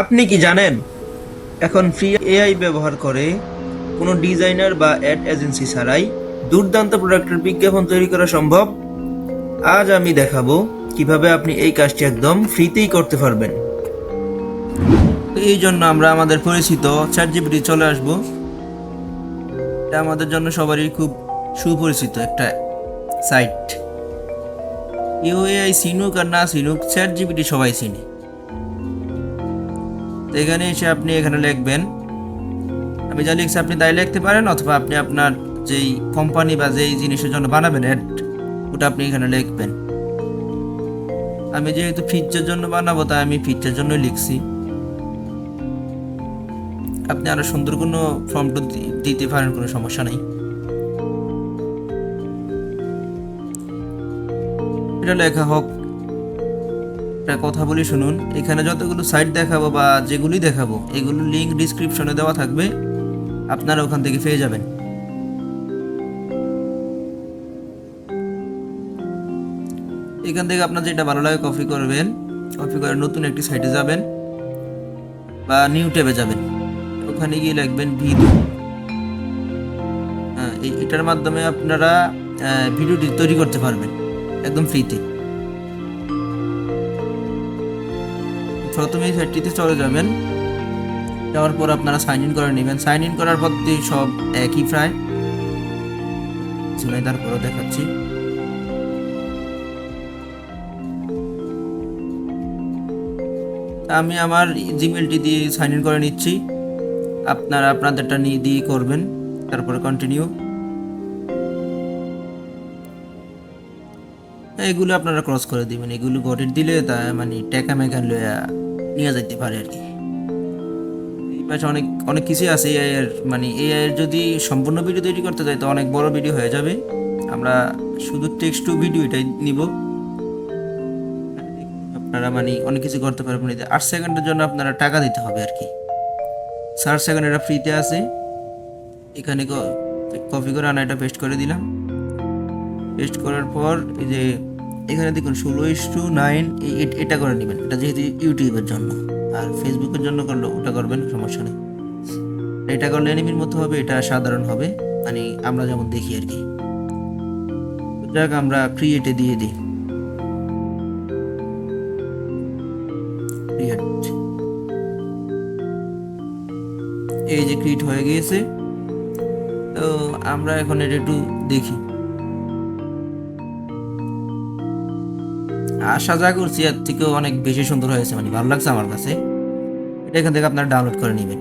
আপনি কি জানেন এখন ফ্রি এআই ব্যবহার করে কোনো ডিজাইনার বা অ্যাড এজেন্সি ছাড়াই দুর্দান্ত প্রোডাক্টের বিজ্ঞাপন তৈরি করা সম্ভব? আজ আমি দেখাবো কিভাবে আপনি এই কাজটি একদম ফ্রিতেই করতে পারবেন। তো এই জন্য আমরা আমাদের পরিচিত চ্যাটজিপিটি চলে আসব। এটা আমাদের জন্য সবারই খুব সুপরিচিত একটা সাইট। এআই চিনুক আর না চিনুক, চ্যাটজিপিটি সবাই চিনে। তো এখানে এসে আপনি এখানে লিখবেন, আমি যা লিখছি আপনি তাই লিখতে পারেন, অথবা আপনি আপনার যেই কোম্পানি বা যেই জিনিসের জন্য বানাবেন অ্যাড, ওটা আপনি এখানে লিখবেন। আমি যেহেতু ফিচার জন্য বানাবো তাই আমি ফিচার জন্য লিখছি। আপনি আরো সুন্দর কোনো ফর্ম দিতে পারেন, কোনো সমস্যা নেই। এটা লেখা হোক। একটা কথা বলি শুনুন, এখানে যতগুলো সাইট দেখাবো বা যেগুলি দেখাবো এগুলো লিঙ্ক ডিসক্রিপশনে দেওয়া থাকবে, আপনারা ওখান থেকে পেয়ে যাবেন। এখান থেকে আপনার যেটা ভালো লাগে কপি করবেন, কপি করে নতুন একটি সাইটে যাবেন বা নিউ ট্যাবে যাবেন, ওখানে গিয়ে লিখবেন ভিডিও। এটার মাধ্যমে আপনারা ভিডিওটি তৈরি করতে পারবেন একদম ফ্রিতে। প্রথমে এই সাইটটিতে চলে যাবেন, যাওয়ার পর আপনারা সাইন ইন করে নেবেন। সাইন ইন করার পর সব একই প্রায় শুনে, তারপরও দেখাচ্ছি। আমি আমার জিমেলটি দিয়ে সাইন ইন করে নিচ্ছি, আপনারা আপনাদেরটা নিয়ে দিয়ে করবেন। তারপরে কন্টিনিউ। এগুলো আপনারা ক্রস করে দিবেন, এগুলো গটেট দিলে তা মানে টেকা মেকা নিয়ে যেতে পারে আর কি। এই পাশে অনেক অনেক কিছু আছে এআই এর, মানে এআই এর যদি সম্পূর্ণ ভিডিও তৈরি করতে যাই তো অনেক বড় ভিডিও হয়ে যাবে। আমরা শুধু টেক্সট টু ভিডিও এটাই নিব। আপনারা মানে অনেক কিছু করতে পারবেন। 8 সেকেন্ডের জন্য আপনারা টাকা দিতে হবে আর কি। 4 সেকেন্ড এটা ফ্রিতে আছে। এখানে কপি করে আনা, এটা পেস্ট করে দিলাম। পেস্ট করার পর এই যে এখানে দেখুন 16:9 এটা করে নেবেন। এটা যেহেতু ইউটিউবের জন্য, আর ফেসবুকের জন্য করলে ওটা করবেন, সমস্যা নেই। এটা করলে এনিমির মতো হবে, এটা সাধারণ হবে, মানে আমরা যেমন দেখি আর কি। যাক, আমরা ক্রিয়েটে দিয়ে দিই। এই যে ক্রিয়েট হয়ে গিয়েছে। তো আমরা এখন এটা একটু দেখি। আশা যা করছি এর থেকেও অনেক বেশি সুন্দর হয়েছে, মানে ভালো লাগছে আমার কাছে। এটা এখান থেকে আপনারা ডাউনলোড করে নেবেন।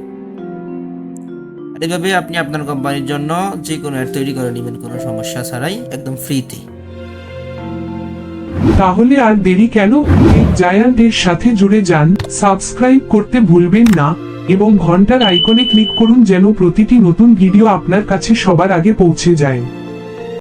আর এভাবে আপনি আপনার কোম্পানির জন্য যে কোনো অ্যাড তৈরি করে নেবেন কোনো সমস্যা ছাড়াই, একদম ফ্রিতে। তাহলে আর দেরি কেন, জায়ান্টের সাথে জুড়ে যান। সাবস্ক্রাইব করতে ভুলবেন না এবং ঘন্টার আইকনে ক্লিক করুন যেন প্রতিটি নতুন ভিডিও আপনার কাছে সবার আগে পৌঁছে যায়।